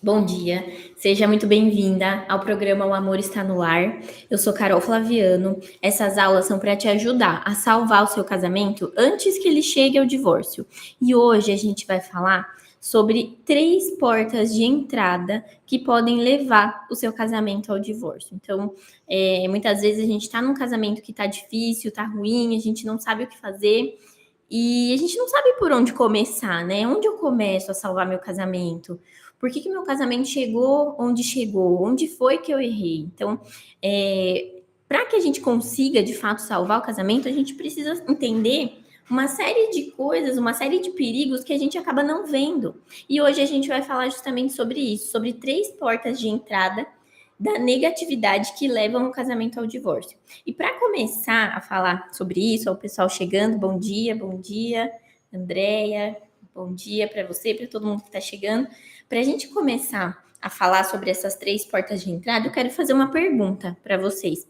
Bom dia, seja muito bem-vinda ao programa O Amor Está no Lar. Eu sou Carol Flaviano. Essas aulas são para te ajudar a salvar o seu casamento antes que ele chegue ao divórcio. E hoje a gente vai falar sobre 3 portas de entrada que podem levar o seu casamento ao divórcio. Então, muitas vezes a gente está num casamento que está difícil, está ruim, a gente não sabe o que fazer. E a gente não sabe por onde começar, né? Onde eu começo a salvar meu casamento? Por que meu casamento chegou onde chegou? Onde foi que eu errei? Então, para que a gente consiga de fato salvar o casamento, a gente precisa entender uma série de coisas, uma série de perigos que a gente acaba não vendo. E hoje a gente vai falar justamente sobre isso, sobre 3 portas de entrada da negatividade que levam o casamento ao divórcio. E para começar a falar sobre isso, ao pessoal chegando, bom dia, Andréia, bom dia para você, para todo mundo que está chegando. Para a gente começar a falar sobre essas 3 portas de entrada, eu quero fazer uma pergunta para vocês.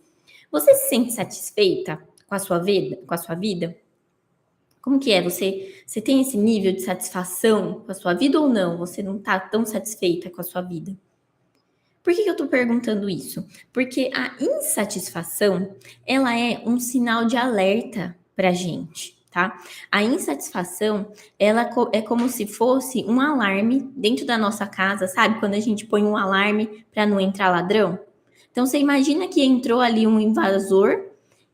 Você se sente satisfeita com a sua vida? Com a sua vida? Como que é? Você tem esse nível de satisfação com a sua vida ou não? Você não está tão satisfeita com a sua vida? Por que eu estou perguntando isso? Porque a insatisfação, ela é um sinal de alerta para a gente, tá? A insatisfação, ela é como se fosse um alarme dentro da nossa casa, sabe? Quando a gente põe um alarme para não entrar ladrão. Então, você imagina que entrou ali um invasor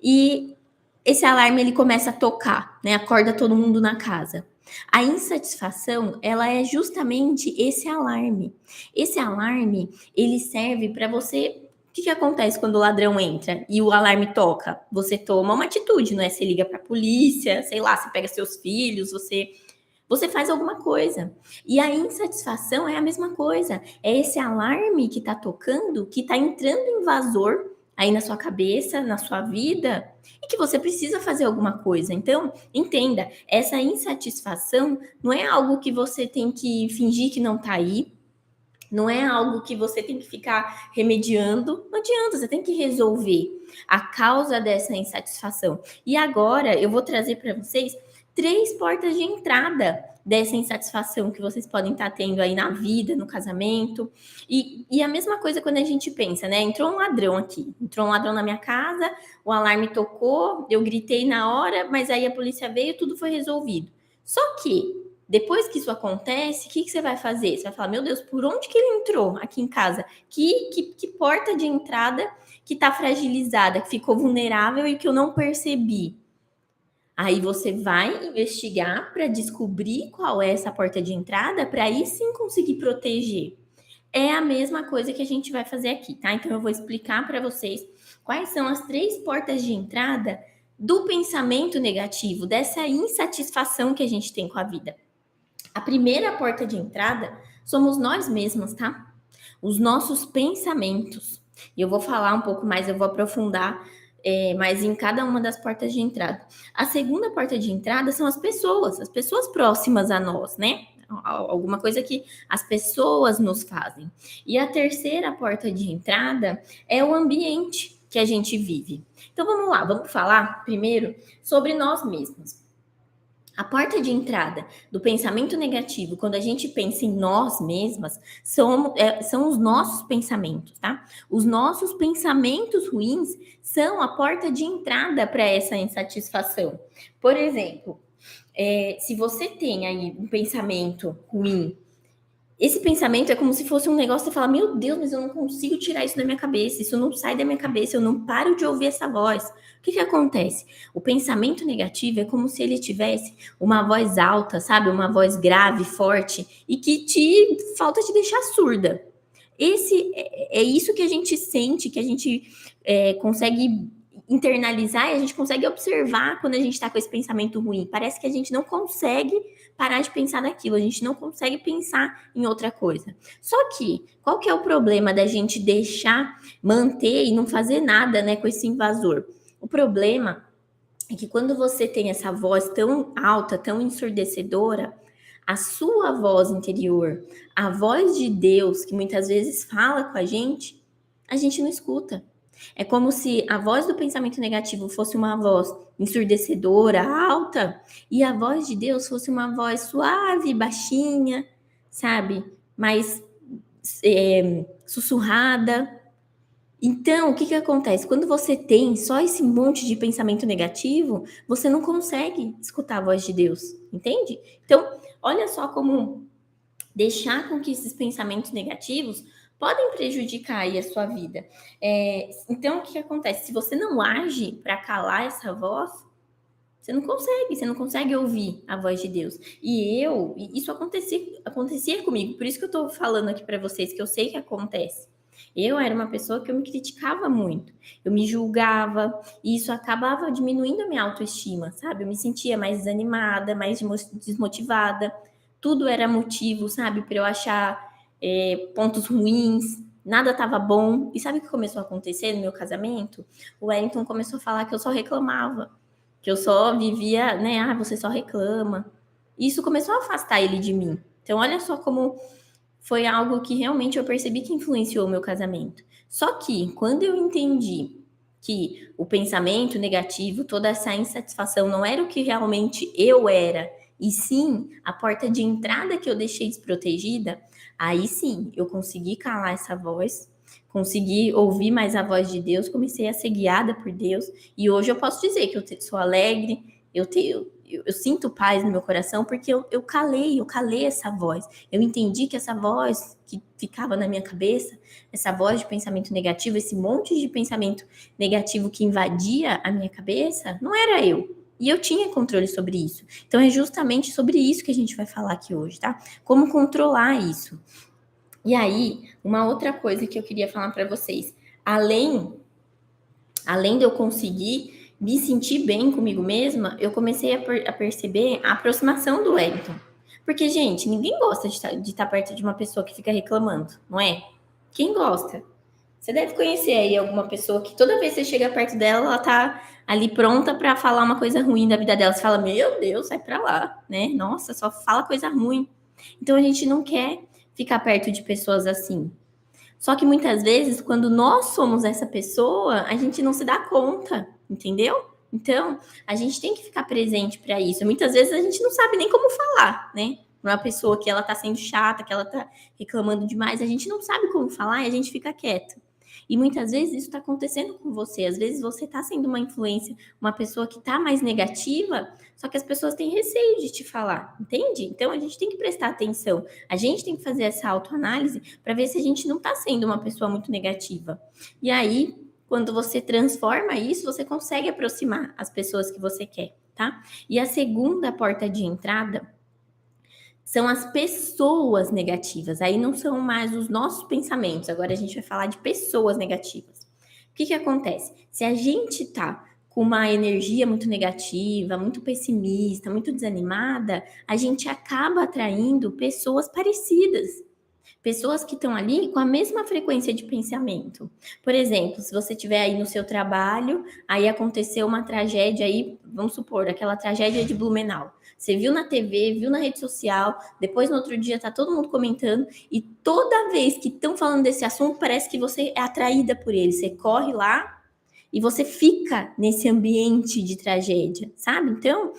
e esse alarme ele começa a tocar, né? Acorda todo mundo na casa. A insatisfação, ela é justamente esse alarme. Esse alarme, ele serve para você. O que acontece quando o ladrão entra e o alarme toca? Você toma uma atitude, não é? Você liga para a polícia, sei lá, você pega seus filhos, você faz alguma coisa. E a insatisfação é a mesma coisa. É esse alarme que está tocando, que está entrando invasor aí na sua cabeça, na sua vida, e que você precisa fazer alguma coisa. Então, entenda, essa insatisfação não é algo que você tem que fingir que não está aí, não é algo que você tem que ficar remediando, não adianta, você tem que resolver a causa dessa insatisfação. E agora eu vou trazer para vocês 3 portas de entrada dessa insatisfação que vocês podem estar tendo aí na vida, no casamento. E a mesma coisa quando a gente pensa, né? Entrou um ladrão aqui, entrou um ladrão na minha casa, o alarme tocou, eu gritei na hora, mas aí a polícia veio, tudo foi resolvido. Só que depois que isso acontece, o que você vai fazer? Você vai falar, meu Deus, por onde que ele entrou aqui em casa? Que porta de entrada que está fragilizada, que ficou vulnerável e que eu não percebi? Aí você vai investigar para descobrir qual é essa porta de entrada, para aí sim conseguir proteger. É a mesma coisa que a gente vai fazer aqui, tá? Então eu vou explicar para vocês quais são as 3 portas de entrada do pensamento negativo, dessa insatisfação que a gente tem com a vida. A primeira porta de entrada somos nós mesmos, tá? Os nossos pensamentos. E eu vou falar um pouco mais, eu vou aprofundar mais em cada uma das portas de entrada. A segunda porta de entrada são as pessoas próximas a nós, né? Alguma coisa que as pessoas nos fazem. E a terceira porta de entrada é o ambiente que a gente vive. Então vamos lá, vamos falar primeiro sobre nós mesmos. A porta de entrada do pensamento negativo, quando a gente pensa em nós mesmas, são os nossos pensamentos, tá? Os nossos pensamentos ruins são a porta de entrada para essa insatisfação. Por exemplo, se você tem aí um pensamento ruim, esse pensamento é como se fosse um negócio, você fala, meu Deus, mas eu não consigo tirar isso da minha cabeça, isso não sai da minha cabeça, eu não paro de ouvir essa voz. O que acontece? O pensamento negativo é como se ele tivesse uma voz alta, sabe? Uma voz grave, forte, e que falta te deixar surda. É isso que a gente sente, que a gente consegue internalizar e a gente consegue observar quando a gente está com esse pensamento ruim. Parece que a gente não consegue parar de pensar naquilo, a gente não consegue pensar em outra coisa. Só que, qual que é o problema da gente deixar, manter e não fazer nada, né, com esse invasor? O problema é que quando você tem essa voz tão alta, tão ensurdecedora, a sua voz interior, a voz de Deus, que muitas vezes fala com a gente não escuta. É como se a voz do pensamento negativo fosse uma voz ensurdecedora, alta, e a voz de Deus fosse uma voz suave, baixinha, sabe? Mas sussurrada. Então, o que que acontece? Quando você tem só esse monte de pensamento negativo, você não consegue escutar a voz de Deus, entende? Então, olha só como deixar com que esses pensamentos negativos podem prejudicar aí a sua vida. Então, o que que acontece? Se você não age para calar essa voz, você não consegue ouvir a voz de Deus. E isso acontecia comigo, por isso que eu tô falando aqui para vocês, que eu sei que acontece. Eu era uma pessoa que eu me criticava muito, eu me julgava, e isso acabava diminuindo a minha autoestima, sabe? Eu me sentia mais desanimada, mais desmotivada, tudo era motivo, sabe, para eu achar pontos ruins, nada estava bom. E sabe o que começou a acontecer no meu casamento? O Wellington começou a falar que eu só reclamava, que eu só vivia, né? Ah, você só reclama. E isso começou a afastar ele de mim. Então, olha só como foi algo que realmente eu percebi que influenciou o meu casamento. Só que quando eu entendi que o pensamento negativo, toda essa insatisfação não era o que realmente eu era, e sim a porta de entrada que eu deixei desprotegida, aí sim eu consegui calar essa voz, consegui ouvir mais a voz de Deus, comecei a ser guiada por Deus, e hoje eu posso dizer que eu sou alegre, eu sinto paz no meu coração porque eu calei essa voz. Eu entendi que essa voz que ficava na minha cabeça, essa voz de pensamento negativo, esse monte de pensamento negativo que invadia a minha cabeça, não era eu. E eu tinha controle sobre isso. Então é justamente sobre isso que a gente vai falar aqui hoje, tá? Como controlar isso. E aí, uma outra coisa que eu queria falar para vocês, além de eu conseguir me sentir bem comigo mesma, eu comecei a perceber a aproximação do Wellington. Porque, gente, ninguém gosta de estar perto de uma pessoa que fica reclamando, não é? Quem gosta? Você deve conhecer aí alguma pessoa que toda vez que você chega perto dela, ela tá ali pronta para falar uma coisa ruim da vida dela. Você fala, meu Deus, sai pra lá, né? Nossa, só fala coisa ruim. Então a gente não quer ficar perto de pessoas assim. Só que muitas vezes, quando nós somos essa pessoa, a gente não se dá conta, entendeu? Então, a gente tem que ficar presente para isso. Muitas vezes a gente não sabe nem como falar, né? Uma pessoa que ela tá sendo chata, que ela tá reclamando demais, a gente não sabe como falar e a gente fica quieto. E muitas vezes isso está acontecendo com você. Às vezes você está sendo uma influência, uma pessoa que está mais negativa, só que as pessoas têm receio de te falar, entende? Então a gente tem que prestar atenção. A gente tem que fazer essa autoanálise para ver se a gente não está sendo uma pessoa muito negativa. E aí, quando você transforma isso, você consegue aproximar as pessoas que você quer, tá? E a segunda porta de entrada são as pessoas negativas. Aí não são mais os nossos pensamentos. Agora a gente vai falar de pessoas negativas. O que que acontece? Se a gente tá com uma energia muito negativa, muito pessimista, muito desanimada, a gente acaba atraindo pessoas parecidas. Pessoas que estão ali com a mesma frequência de pensamento. Por exemplo, se você estiver aí no seu trabalho, aí aconteceu uma tragédia aí, vamos supor, aquela tragédia de Blumenau. Você viu na TV, viu na rede social, depois no outro dia tá todo mundo comentando, e toda vez que estão falando desse assunto, parece que você é atraída por ele. Você corre lá e você fica nesse ambiente de tragédia, sabe? Então,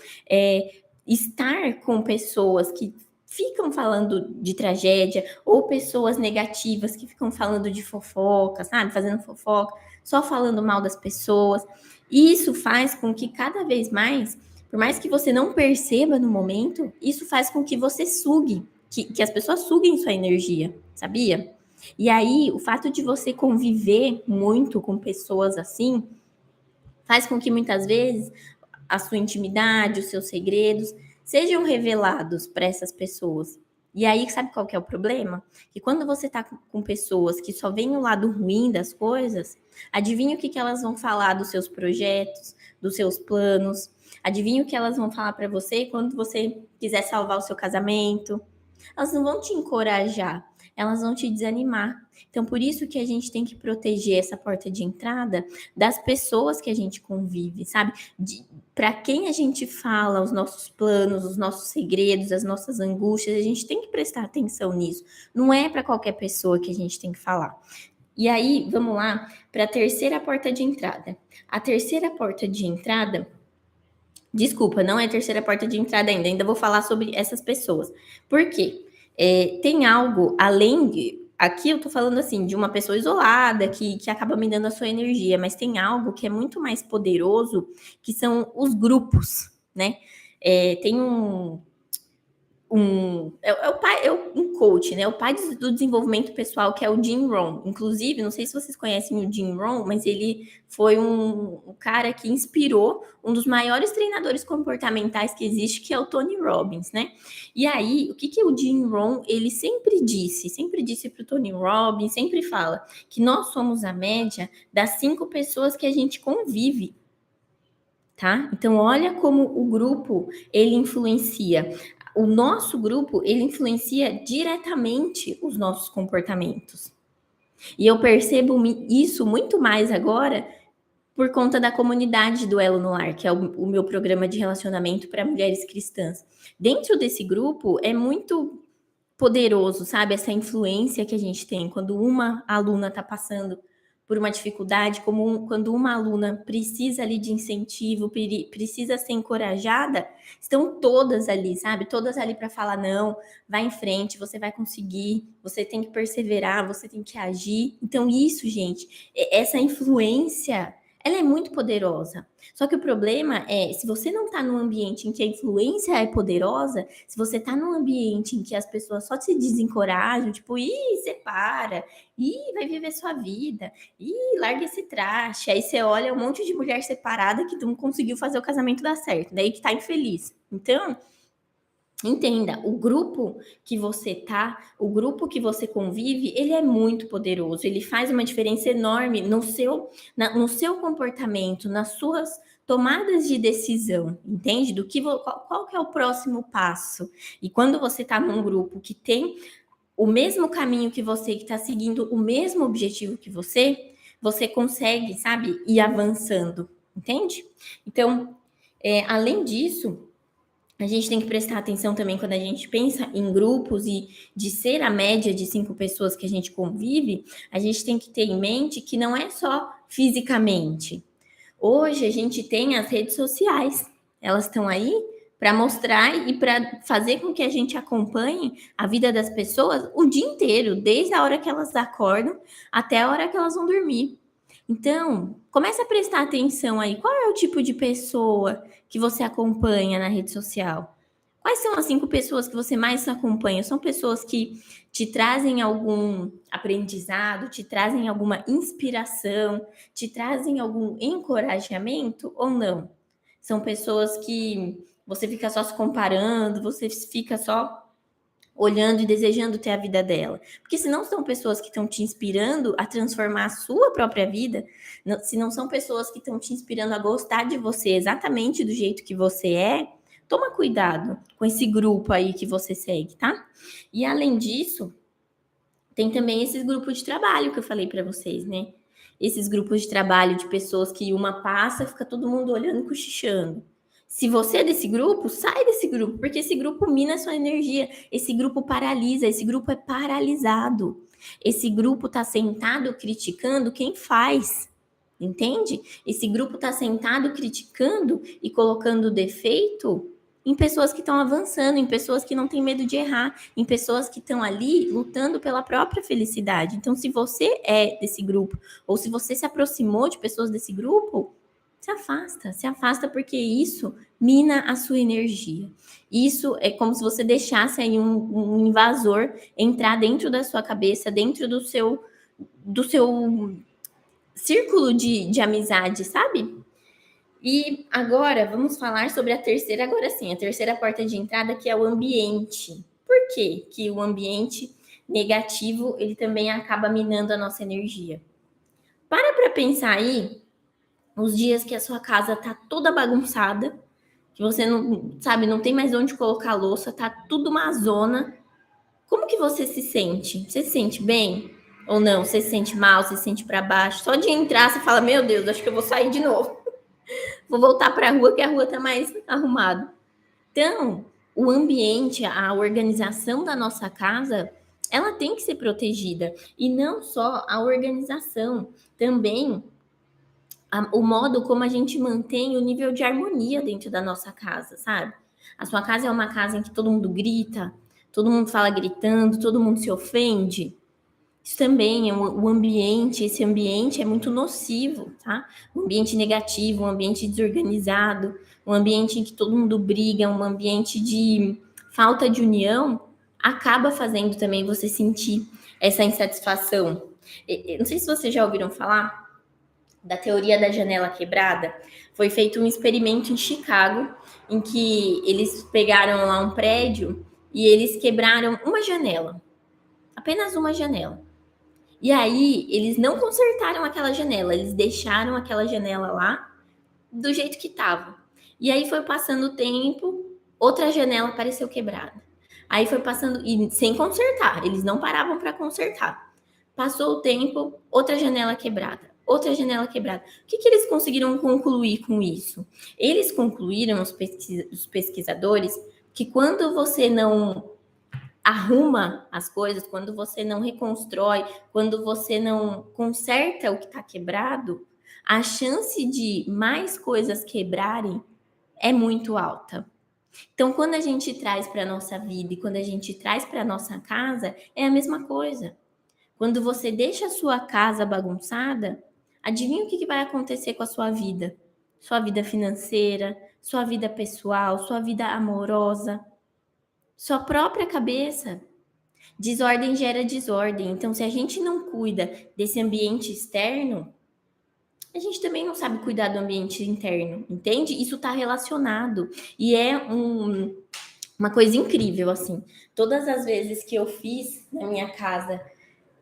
estar com pessoas que ficam falando de tragédia, ou pessoas negativas que ficam falando de fofoca, sabe? Fazendo fofoca, só falando mal das pessoas. E isso faz com que cada vez mais, por mais que você não perceba no momento, isso faz com que você sugue, que as pessoas suguem sua energia, sabia? E aí, o fato de você conviver muito com pessoas assim, faz com que muitas vezes a sua intimidade, os seus segredos sejam revelados para essas pessoas. E aí, sabe qual que é o problema? Que quando você tá com pessoas que só veem o lado ruim das coisas, adivinha o que elas vão falar dos seus projetos, dos seus planos, adivinha o que elas vão falar para você quando você quiser salvar o seu casamento. Elas não vão te encorajar, elas vão te desanimar. Então, por isso que a gente tem que proteger essa porta de entrada das pessoas que a gente convive, sabe? Para quem a gente fala os nossos planos, os nossos segredos, as nossas angústias, a gente tem que prestar atenção nisso. Não é para qualquer pessoa que a gente tem que falar. E aí, vamos lá para a terceira porta de entrada. A terceira porta de entrada, desculpa, não é a terceira porta de entrada ainda vou falar sobre essas pessoas. Por quê? Tem algo além aqui eu tô falando assim de uma pessoa isolada que acaba minando a sua energia, mas tem algo que é muito mais poderoso, que são os grupos, né? Tem um coach, né? O pai do desenvolvimento pessoal, que é o Jim Rohn. Inclusive, não sei se vocês conhecem o Jim Rohn, mas ele foi um cara que inspirou um dos maiores treinadores comportamentais que existe, que é o Tony Robbins, né? E aí, o que o Jim Rohn, ele sempre disse para o Tony Robbins, sempre fala que nós somos a média das 5 pessoas que a gente convive. Tá? Então, olha como o grupo ele influencia. O nosso grupo ele influencia diretamente os nossos comportamentos. E eu percebo isso muito mais agora por conta da comunidade do Elo no Lar, que é o meu programa de relacionamento para mulheres cristãs. Dentro desse grupo é muito poderoso, sabe? Essa influência que a gente tem quando uma aluna está passando por uma dificuldade, quando uma aluna precisa ali de incentivo, precisa ser encorajada, estão todas ali, sabe? Todas ali para falar: não, vai em frente, você vai conseguir, você tem que perseverar, você tem que agir. Então, isso, gente, essa influência, ela é muito poderosa. Só que o problema é, se você não está num ambiente em que a influência é poderosa, se você está num ambiente em que as pessoas só se desencorajam, tipo, você para, vai viver sua vida, larga esse traste. Aí você olha um monte de mulher separada que não conseguiu fazer o casamento dar certo, daí que tá infeliz. Então, entenda, o grupo que você tá, o grupo que você convive, ele é muito poderoso, ele faz uma diferença enorme no seu comportamento, nas suas tomadas de decisão, entende? Qual que é o próximo passo? E quando você tá num grupo que tem o mesmo caminho que você, que está seguindo o mesmo objetivo que você consegue, sabe, ir avançando, entende? Então, além disso, a gente tem que prestar atenção também quando a gente pensa em grupos e de ser a média de 5 pessoas que a gente convive, a gente tem que ter em mente que não é só fisicamente. Hoje a gente tem as redes sociais, elas estão aí para mostrar e para fazer com que a gente acompanhe a vida das pessoas o dia inteiro, desde a hora que elas acordam até a hora que elas vão dormir. Então, comece a prestar atenção aí. Qual é o tipo de pessoa que você acompanha na rede social? Quais são as 5 pessoas que você mais acompanha? São pessoas que te trazem algum aprendizado, te trazem alguma inspiração, te trazem algum encorajamento ou não? São pessoas que você fica só se comparando, você fica só olhando e desejando ter a vida dela. Porque se não são pessoas que estão te inspirando a transformar a sua própria vida, se não são pessoas que estão te inspirando a gostar de você exatamente do jeito que você é, toma cuidado com esse grupo aí que você segue, tá? E além disso, tem também esses grupos de trabalho que eu falei para vocês, né? Esses grupos de trabalho de pessoas que uma passa, fica todo mundo olhando e cochichando. Se você é desse grupo, sai desse grupo, porque esse grupo mina a sua energia, esse grupo paralisa, esse grupo é paralisado. Esse grupo tá sentado criticando quem faz, entende? Esse grupo tá sentado criticando e colocando defeito em pessoas que estão avançando, em pessoas que não têm medo de errar, em pessoas que estão ali lutando pela própria felicidade. Então, se você é desse grupo, ou se você se aproximou de pessoas desse grupo, se afasta porque isso mina a sua energia. Isso é como se você deixasse aí um invasor entrar dentro da sua cabeça, dentro do seu círculo de amizade, sabe? E agora vamos falar sobre a terceira, agora sim, a terceira porta de entrada, que é o ambiente. Por quê que o ambiente negativo, ele também acaba minando a nossa energia? Para pensar aí, os dias que a sua casa tá toda bagunçada, que você não, sabe, não tem mais onde colocar a louça, tá tudo uma zona. Como que você se sente? Você se sente bem? Ou não? Você se sente mal? Você se sente para baixo? Só de entrar, você fala: meu Deus, acho que eu vou sair de novo. Vou voltar para a rua, que a rua tá mais arrumada. Então, o ambiente, a organização da nossa casa, ela tem que ser protegida. E não só a organização, também o modo como a gente mantém o nível de harmonia dentro da nossa casa, sabe? A sua casa é uma casa em que todo mundo grita, todo mundo fala gritando, todo mundo se ofende. Isso também é o ambiente, esse ambiente é muito nocivo, tá? Um ambiente negativo, um ambiente desorganizado, um ambiente em que todo mundo briga, um ambiente de falta de união, acaba fazendo também você sentir essa insatisfação. Não sei se vocês já ouviram falar da teoria da janela quebrada. Foi feito um experimento em Chicago, em que eles pegaram lá um prédio e eles quebraram uma janela, apenas uma janela. E aí, eles não consertaram aquela janela, eles deixaram aquela janela lá do jeito que estava. E aí foi passando o tempo, outra janela apareceu quebrada. Aí foi passando, e sem consertar, eles não paravam para consertar. Passou o tempo, outra janela quebrada, outra janela quebrada. O que eles conseguiram concluir com isso? Eles concluíram, os pesquisadores, que quando você não arruma as coisas, quando você não reconstrói, quando você não conserta o que está quebrado, a chance de mais coisas quebrarem é muito alta. Então, quando a gente traz para a nossa vida e quando a gente traz para a nossa casa, é a mesma coisa. Quando você deixa a sua casa bagunçada, adivinha o que vai acontecer com a sua vida? Sua vida financeira, sua vida pessoal, sua vida amorosa, sua própria cabeça. Desordem gera desordem. Então, se a gente não cuida desse ambiente externo, a gente também não sabe cuidar do ambiente interno, entende? Isso está relacionado. E é uma coisa incrível, assim. Todas as vezes que eu fiz na minha casa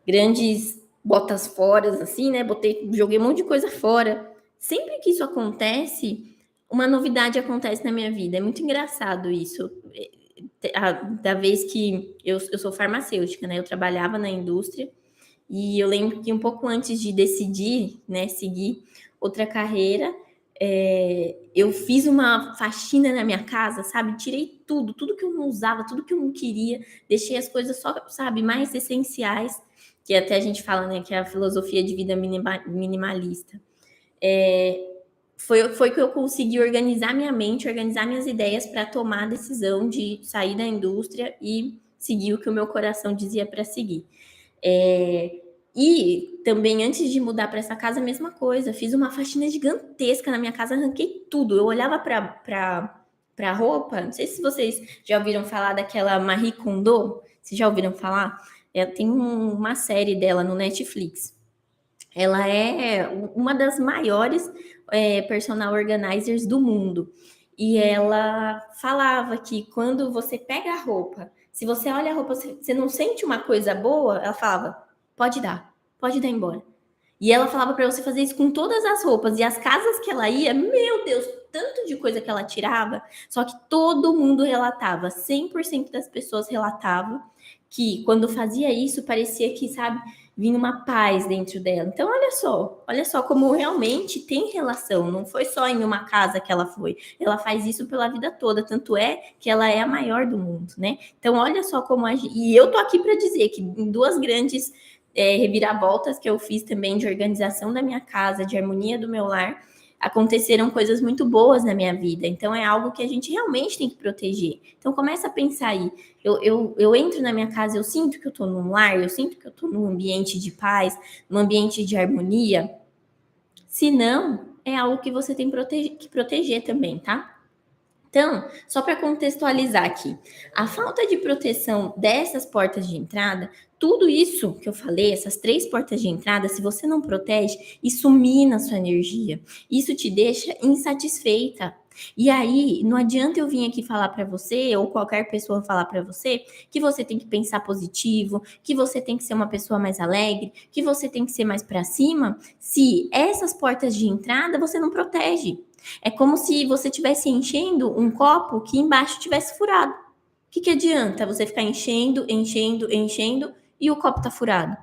grandes botas fora, assim, né? Joguei um monte de coisa fora. Sempre que isso acontece, uma novidade acontece na minha vida. É muito engraçado isso. Da vez que eu sou farmacêutica, né? Eu trabalhava na indústria e eu lembro que um pouco antes de decidir, né, seguir outra carreira, eu fiz uma faxina na minha casa, sabe? Tirei tudo que eu não usava, tudo que eu não queria, deixei as coisas só, sabe, mais essenciais, que até a gente fala, né, que é a filosofia de vida minimalista. Foi que eu consegui organizar minha mente, organizar minhas ideias para tomar a decisão de sair da indústria e seguir o que o meu coração dizia para seguir. E também, antes de mudar para essa casa, a mesma coisa. Fiz uma faxina gigantesca na minha casa, arranquei tudo. Eu olhava para roupa, não sei se vocês já ouviram falar daquela Marie Kondo. Vocês já ouviram falar? Tem uma série dela no Netflix. Ela é uma das maiores personal organizers do mundo. E ela falava que quando você pega a roupa, se você olha a roupa, você não sente uma coisa boa, ela falava, pode dar embora. E ela falava para você fazer isso com todas as roupas. E as casas que ela ia, meu Deus, tanto de coisa que ela tirava. Só que todo mundo relatava, 100% das pessoas relatavam que quando fazia isso, parecia que, sabe, vinha uma paz dentro dela. Então, olha só como realmente tem relação. Não foi só em uma casa que ela foi. Ela faz isso pela vida toda. Tanto é que ela é a maior do mundo, né? Então, olha só como a gente... E eu tô aqui para dizer que em duas grandes reviravoltas que eu fiz também de organização da minha casa, de harmonia do meu lar, aconteceram coisas muito boas na minha vida. Então é algo que a gente realmente tem que proteger. Então começa a pensar aí. Eu entro na minha casa, eu sinto que eu estou num lar, eu sinto que eu estou num ambiente de paz, num ambiente de harmonia. Se não, é algo que você tem que proteger também, tá? Então, só para contextualizar aqui, a falta de proteção dessas portas de entrada, tudo isso que eu falei, essas 3 portas de entrada, se você não protege, isso mina a sua energia. Isso te deixa insatisfeita. E aí, não adianta eu vir aqui falar para você, ou qualquer pessoa falar para você, que você tem que pensar positivo, que você tem que ser uma pessoa mais alegre, que você tem que ser mais para cima, se essas portas de entrada você não protege. É como se você estivesse enchendo um copo que embaixo tivesse furado. O que adianta você ficar enchendo e o copo tá furado?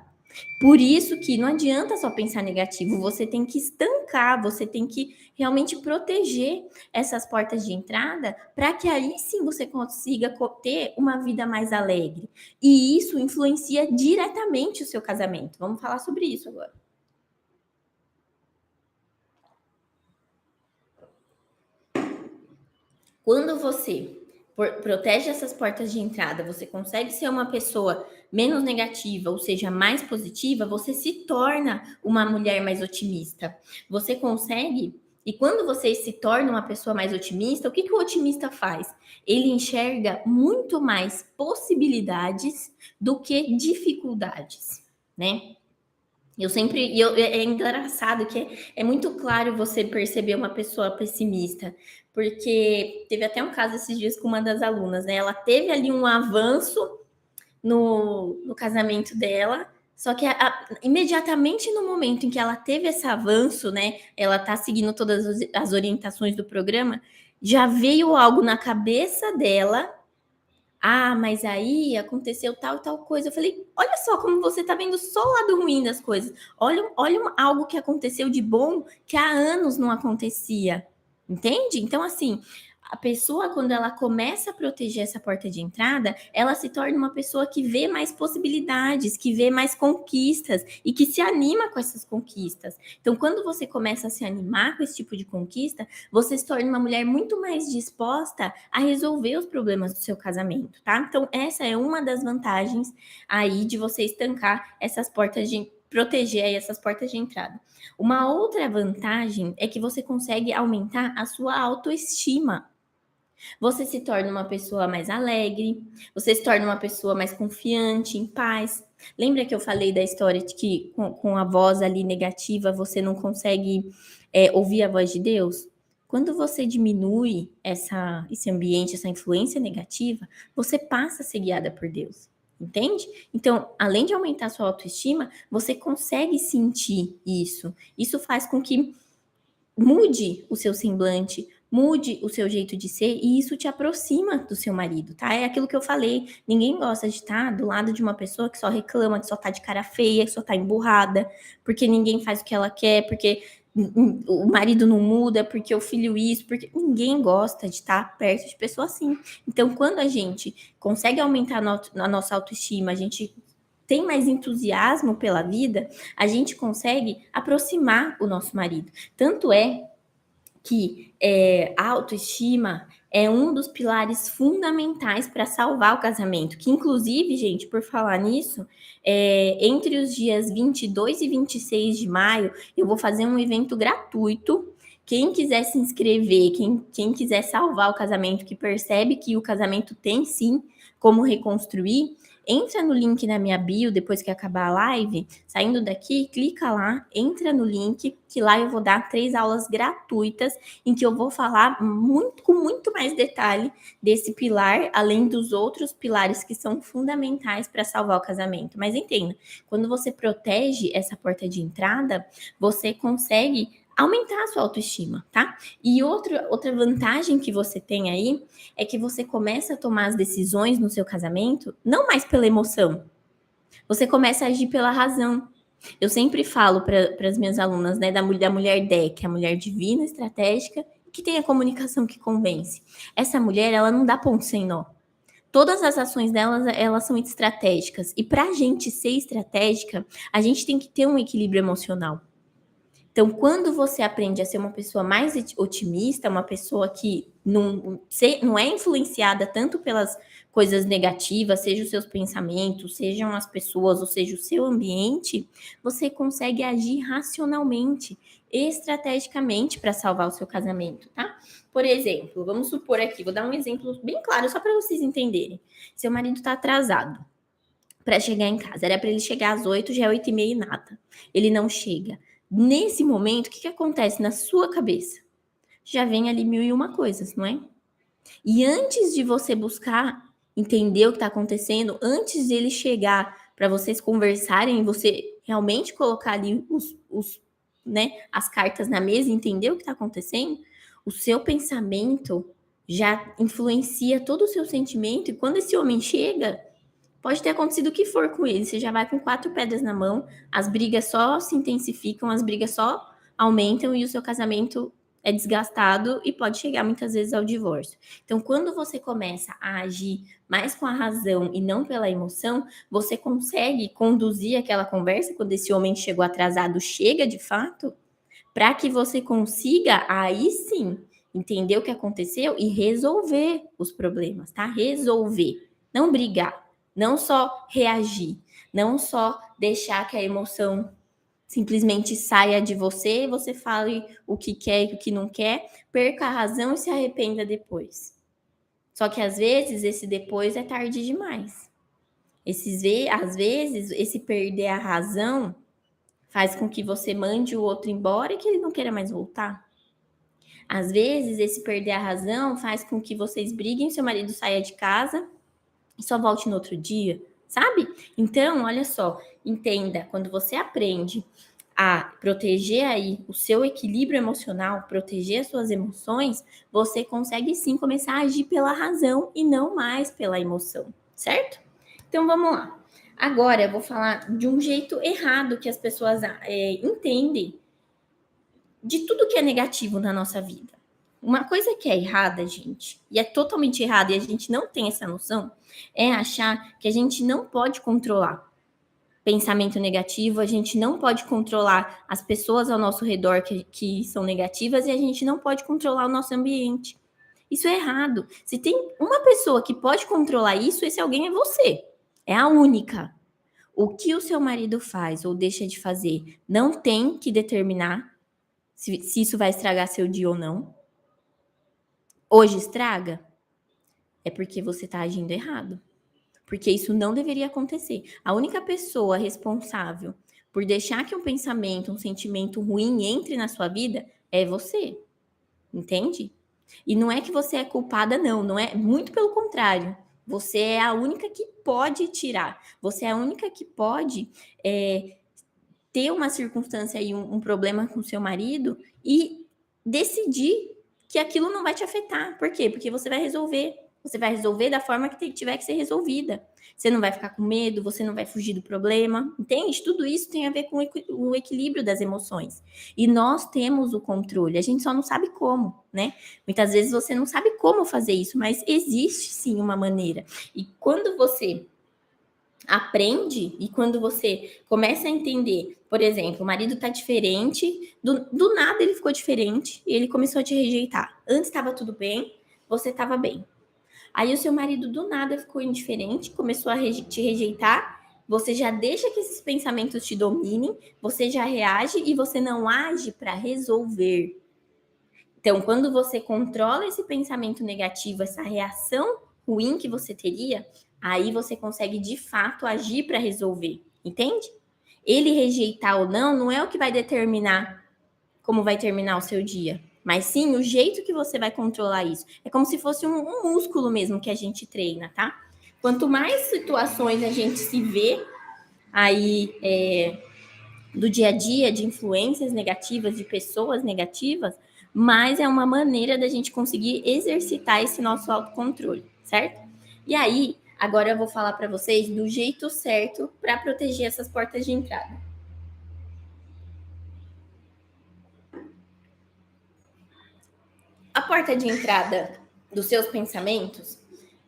Por isso que não adianta só pensar negativo, você tem que estancar, você tem que realmente proteger essas portas de entrada para que aí sim você consiga ter uma vida mais alegre. E isso influencia diretamente o seu casamento. Vamos falar sobre isso agora. Quando você, protege essas portas de entrada, você consegue ser uma pessoa menos negativa, ou seja, mais positiva, você se torna uma mulher mais otimista. Você consegue. E quando você se torna uma pessoa mais otimista, o que, que o otimista faz? Ele enxerga muito mais possibilidades do que dificuldades, né? É engraçado que é muito claro você perceber uma pessoa pessimista, porque teve até um caso esses dias com uma das alunas, né? Ela teve ali um avanço no casamento dela, só que imediatamente no momento em que ela teve esse avanço, né? Ela tá seguindo todas as orientações do programa, já veio algo na cabeça dela. Ah, mas aí aconteceu tal e tal coisa. Eu falei, olha só como você tá vendo só o lado ruim das coisas. Olha algo que aconteceu de bom que há anos não acontecia. Entende? Então, assim, a pessoa, quando ela começa a proteger essa porta de entrada, ela se torna uma pessoa que vê mais possibilidades, que vê mais conquistas e que se anima com essas conquistas. Então, quando você começa a se animar com esse tipo de conquista, você se torna uma mulher muito mais disposta a resolver os problemas do seu casamento, tá? Então, essa é uma das vantagens aí de você estancar essas portas de proteger aí essas portas de entrada. Uma outra vantagem é que você consegue aumentar a sua autoestima. Você se torna uma pessoa mais alegre, você se torna uma pessoa mais confiante, em paz. Lembra que eu falei da história de que com a voz ali negativa você não consegue ouvir a voz de Deus? Quando você diminui esse ambiente, essa influência negativa, você passa a ser guiada por Deus. Entende? Então, além de aumentar a sua autoestima, você consegue sentir isso. Isso faz com que mude o seu semblante, mude o seu jeito de ser e isso te aproxima do seu marido, tá? É aquilo que eu falei, ninguém gosta de estar do lado de uma pessoa que só reclama, que só tá de cara feia, que só tá emburrada, porque ninguém faz o que ela quer, porque o marido não muda, porque o filho isso, porque ninguém gosta de estar perto de pessoa assim. Então, quando a gente consegue aumentar a nossa autoestima, a gente tem mais entusiasmo pela vida, a gente consegue aproximar o nosso marido. Tanto é que a autoestima é um dos pilares fundamentais para salvar o casamento, que inclusive, gente, por falar nisso, entre os dias 22 e 26 de maio, eu vou fazer um evento gratuito. Quem quiser se inscrever, quem quiser salvar o casamento, que percebe que o casamento tem sim como reconstruir, entra no link na minha bio depois que acabar a live. Saindo daqui, clica lá, entra no link, que lá eu vou dar 3 aulas gratuitas em que eu vou falar com muito mais detalhe desse pilar, além dos outros pilares que são fundamentais para salvar o casamento. Mas entenda, quando você protege essa porta de entrada, você consegue aumentar a sua autoestima, tá? E outra vantagem que você tem aí é que você começa a tomar as decisões no seu casamento não mais pela emoção. Você começa a agir pela razão. Eu sempre falo para as minhas alunas, né, da mulher DEC, a mulher divina, estratégica, que tem a comunicação que convence. Essa mulher, ela não dá ponto sem nó. Todas as ações delas, elas são estratégicas. E para a gente ser estratégica, a gente tem que ter um equilíbrio emocional. Então, quando você aprende a ser uma pessoa mais otimista, uma pessoa que não é influenciada tanto pelas coisas negativas, seja os seus pensamentos, sejam as pessoas, ou seja, o seu ambiente, você consegue agir racionalmente, estrategicamente para salvar o seu casamento, tá? Por exemplo, vamos supor aqui, vou dar um exemplo bem claro, só para vocês entenderem. Seu marido está atrasado para chegar em casa. Era para ele chegar às 8, já é 8h30 e nada. Ele não chega. Nesse momento, o que acontece na sua cabeça? Já vem ali mil e uma coisas, não é? E antes de você buscar entender o que está acontecendo, antes de ele chegar para vocês conversarem e você realmente colocar ali as cartas na mesa e entender o que está acontecendo, o seu pensamento já influencia todo o seu sentimento e quando esse homem chega, pode ter acontecido o que for com ele, você já vai com 4 pedras na mão, as brigas só se intensificam, as brigas só aumentam e o seu casamento é desgastado e pode chegar muitas vezes ao divórcio. Então, quando você começa a agir mais com a razão e não pela emoção, você consegue conduzir aquela conversa quando esse homem chegou atrasado, chega de fato, para que você consiga, aí sim, entender o que aconteceu e resolver os problemas, tá? Resolver, não brigar, não só reagir, não só deixar que a emoção simplesmente saia de você, você fale o que quer e o que não quer, perca a razão e se arrependa depois. Só que às vezes esse depois é tarde demais. Às vezes, esse perder a razão faz com que você mande o outro embora e que ele não queira mais voltar. Às vezes, esse perder a razão faz com que vocês briguem, seu marido saia de casa e só volte no outro dia, sabe? Então, olha só, entenda, quando você aprende a proteger aí o seu equilíbrio emocional, proteger as suas emoções, você consegue sim começar a agir pela razão e não mais pela emoção, certo? Então vamos lá. Agora eu vou falar de um jeito errado que as pessoas entendem de tudo que é negativo na nossa vida. Uma coisa que é errada, gente, e é totalmente errada, e a gente não tem essa noção, é achar que a gente não pode controlar pensamento negativo, a gente não pode controlar as pessoas ao nosso redor que são negativas e a gente não pode controlar o nosso ambiente. Isso é errado. Se tem uma pessoa que pode controlar isso, esse alguém é você. É a única. O que o seu marido faz ou deixa de fazer não tem que determinar se isso vai estragar seu dia ou não. Hoje estraga? É porque você está agindo errado. Porque isso não deveria acontecer. A única pessoa responsável por deixar que um pensamento, um sentimento ruim entre na sua vida é você. Entende? E não é que você é culpada, não é. Muito pelo contrário. Você é a única que pode tirar. Você é a única que pode ter uma circunstância e um problema com seu marido e decidir que aquilo não vai te afetar. Por quê? Porque você vai resolver. Você vai resolver da forma que tiver que ser resolvida. Você não vai ficar com medo, você não vai fugir do problema, entende? Tudo isso tem a ver com o equilíbrio das emoções. E nós temos o controle, a gente só não sabe como, né? Muitas vezes você não sabe como fazer isso, mas existe sim uma maneira. E quando você aprende e quando você começa a entender, por exemplo, o marido tá diferente, do nada ele ficou diferente e ele começou a te rejeitar. Antes estava tudo bem, você estava bem. Aí o seu marido do nada ficou indiferente, começou a te rejeitar, você já deixa que esses pensamentos te dominem, você já reage e você não age para resolver. Então, quando você controla esse pensamento negativo, essa reação ruim que você teria, aí você consegue de fato agir para resolver, entende? Ele rejeitar ou não é o que vai determinar como vai terminar o seu dia, mas sim o jeito que você vai controlar isso. É como se fosse um músculo mesmo que a gente treina, tá? Quanto mais situações a gente se vê aí do dia a dia, de influências negativas, de pessoas negativas, mais é uma maneira da gente conseguir exercitar esse nosso autocontrole, certo? E aí, agora eu vou falar para vocês do jeito certo para proteger essas portas de entrada. A porta de entrada dos seus pensamentos,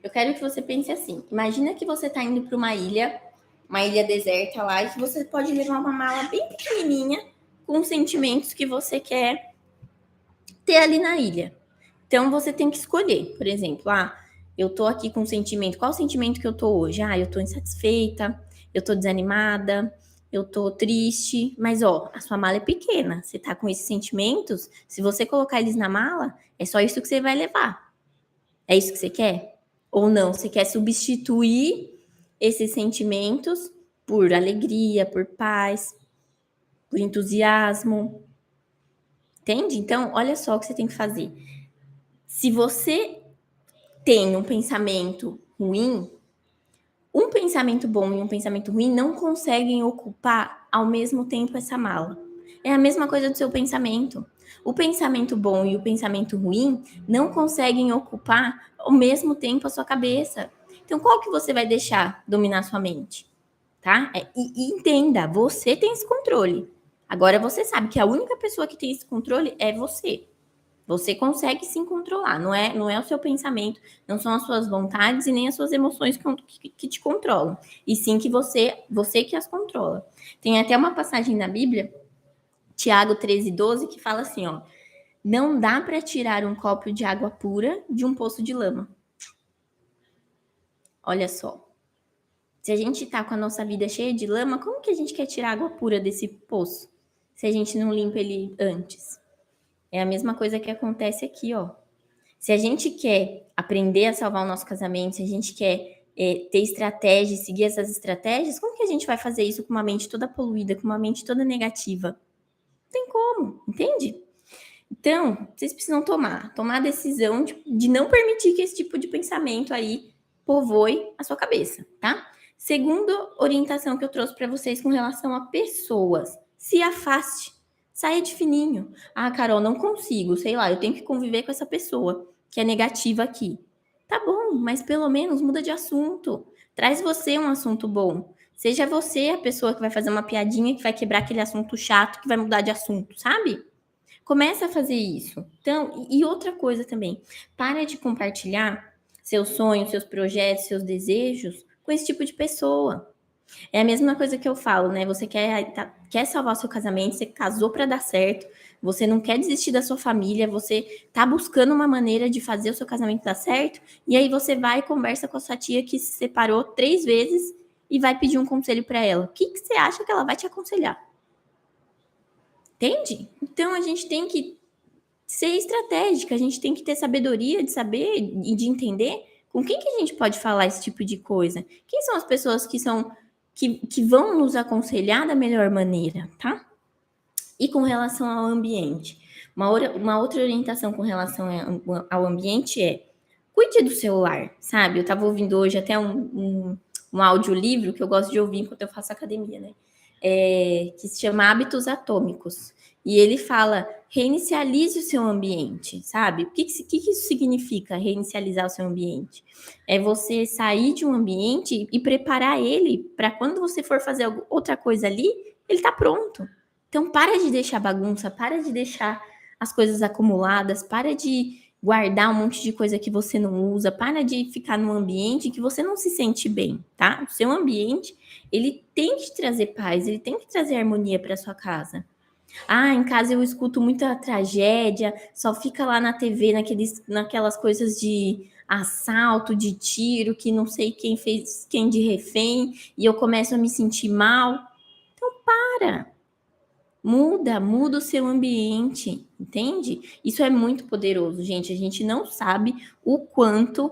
eu quero que você pense assim. Imagina que você está indo para uma ilha deserta lá, e que você pode levar uma mala bem pequenininha com os sentimentos que você quer ter ali na ilha. Então, você tem que escolher, por exemplo, eu tô aqui com um sentimento, qual sentimento que eu tô hoje? Eu tô insatisfeita, eu tô desanimada, eu tô triste, mas a sua mala é pequena, você tá com esses sentimentos, se você colocar eles na mala, é só isso que você vai levar. É isso que você quer? Ou não? Você quer substituir esses sentimentos por alegria, por paz, por entusiasmo? Entende? Então, olha só o que você tem que fazer. Se você tem um pensamento ruim, um pensamento bom e um pensamento ruim não conseguem ocupar ao mesmo tempo essa mala. É a mesma coisa do seu pensamento. O pensamento bom e o pensamento ruim não conseguem ocupar ao mesmo tempo a sua cabeça. Então, qual que você vai deixar dominar sua mente? Tá? E entenda, você tem esse controle. Agora você sabe que a única pessoa que tem esse controle é você. Você consegue se controlar, não é o seu pensamento, não são as suas vontades e nem as suas emoções que te controlam, e sim que você que as controla. Tem até uma passagem na Bíblia, Tiago 13:12, que fala assim, Não dá para tirar um copo de água pura de um poço de lama. Olha só. Se a gente tá com a nossa vida cheia de lama, como que a gente quer tirar água pura desse poço? Se a gente não limpa ele antes. É a mesma coisa que acontece aqui, ó. Se a gente quer aprender a salvar o nosso casamento, se a gente quer ter estratégias, seguir essas estratégias, como que a gente vai fazer isso com uma mente toda poluída, com uma mente toda negativa? Não tem como, entende? Então, vocês precisam tomar a decisão de não permitir que esse tipo de pensamento aí povoe a sua cabeça, tá? Segunda orientação que eu trouxe para vocês com relação a pessoas. Se afaste. Saia de fininho. Ah, Carol, não consigo, sei lá, eu tenho que conviver com essa pessoa que é negativa aqui. Tá bom, mas pelo menos muda de assunto. Traz você um assunto bom. Seja você a pessoa que vai fazer uma piadinha que vai quebrar aquele assunto chato, que vai mudar de assunto, sabe? Começa a fazer isso. Então, e outra coisa também, para de compartilhar seus sonhos, seus projetos, seus desejos com esse tipo de pessoa. É a mesma coisa que eu falo, né? Você quer salvar o seu casamento, você casou para dar certo, você não quer desistir da sua família, você tá buscando uma maneira de fazer o seu casamento dar certo, e aí você vai e conversa com a sua tia que se separou 3 vezes e vai pedir um conselho para ela. O que você acha que ela vai te aconselhar? Entende? Então a gente tem que ser estratégica, a gente tem que ter sabedoria de saber e de entender com quem que a gente pode falar esse tipo de coisa. Quem são as pessoas que vão nos aconselhar da melhor maneira, tá? E com relação ao ambiente, uma outra orientação com relação ao ambiente é cuide do seu lar, sabe? Eu estava ouvindo hoje até um audiolivro que eu gosto de ouvir enquanto eu faço academia, né? Que se chama Hábitos Atômicos. E ele fala, reinicialize o seu ambiente, sabe? O que isso significa, reinicializar o seu ambiente? É você sair de um ambiente e preparar ele para quando você for fazer outra coisa ali, ele tá pronto. Então, para de deixar bagunça, para de deixar as coisas acumuladas, para de guardar um monte de coisa que você não usa, para de ficar num ambiente que você não se sente bem, tá? O seu ambiente, ele tem que te trazer paz, ele tem que trazer harmonia para sua casa. Ah, em casa eu escuto muita tragédia, só fica lá na TV, naquelas coisas de assalto, de tiro, que não sei quem fez quem de refém, e eu começo a me sentir mal. Então, para. Muda o seu ambiente, entende? Isso é muito poderoso, gente. A gente não sabe o quanto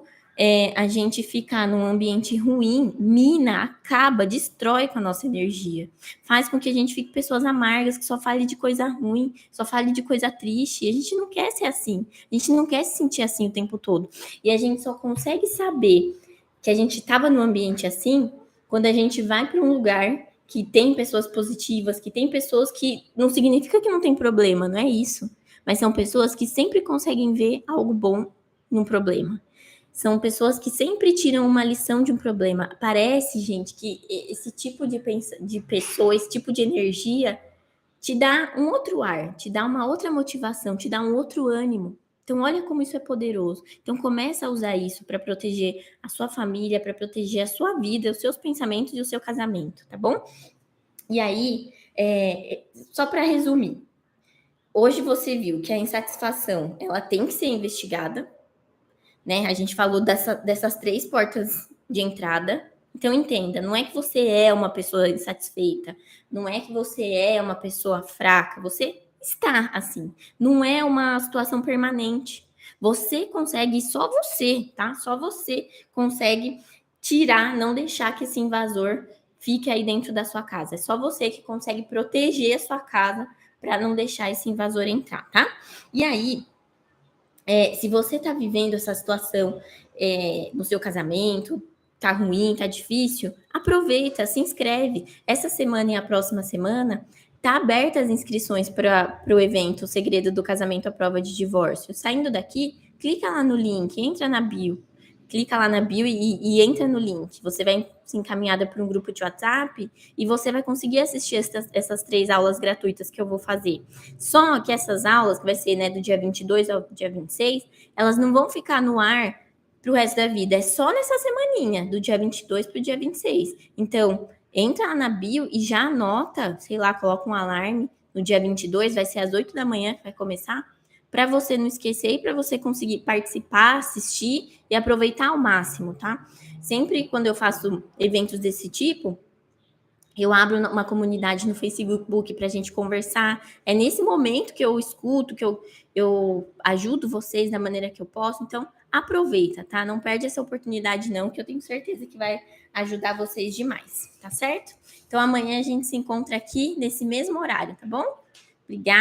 a gente ficar num ambiente ruim mina, acaba, destrói com a nossa energia. Faz com que a gente fique pessoas amargas, que só fale de coisa ruim, só fale de coisa triste. E a gente não quer ser assim. A gente não quer se sentir assim o tempo todo. E a gente só consegue saber que a gente estava num ambiente assim quando a gente vai para um lugar que tem pessoas positivas, que tem pessoas que não significa que não tem problema, não é isso. Mas são pessoas que sempre conseguem ver algo bom num problema. São pessoas que sempre tiram uma lição de um problema. Parece, gente, que esse tipo de pessoa, esse tipo de energia te dá um outro ar, te dá uma outra motivação, te dá um outro ânimo. Então, olha como isso é poderoso. Então, começa a usar isso para proteger a sua família, para proteger a sua vida, os seus pensamentos e o seu casamento, tá bom? E aí, só para resumir, hoje você viu que a insatisfação, ela tem que ser investigada, né? A gente falou dessas 3 portas de entrada. Então, entenda, não é que você é uma pessoa insatisfeita, não é que você é uma pessoa fraca, você está assim. Não é uma situação permanente. Você consegue, só você, tá? Só você consegue tirar, não deixar que esse invasor fique aí dentro da sua casa. É só você que consegue proteger a sua casa para não deixar esse invasor entrar, tá? E aí, se você está vivendo essa situação no seu casamento, tá ruim, tá difícil, aproveita, se inscreve. Essa semana e a próxima semana tá aberta as inscrições para o evento O Segredo do Casamento à Prova de Divórcio. Saindo daqui, clica lá no link, entra na bio. Clica lá na bio e entra no link. Você vai ser encaminhada para um grupo de WhatsApp e você vai conseguir assistir essas 3 aulas gratuitas que eu vou fazer. Só que essas aulas, que vai ser, né, do dia 22 ao dia 26, elas não vão ficar no ar pro resto da vida. É só nessa semaninha, do dia 22 pro dia 26. Então, entra lá na bio e já anota, sei lá, coloca um alarme. No dia 22 vai ser às 8 da manhã que vai começar, para você não esquecer e para você conseguir participar, assistir e aproveitar ao máximo, tá? Sempre quando eu faço eventos desse tipo, eu abro uma comunidade no Facebook para a gente conversar. É nesse momento que eu escuto, que eu ajudo vocês da maneira que eu posso. Então, aproveita, tá? Não perde essa oportunidade, não, que eu tenho certeza que vai ajudar vocês demais, tá certo? Então, amanhã a gente se encontra aqui nesse mesmo horário, tá bom? Obrigada.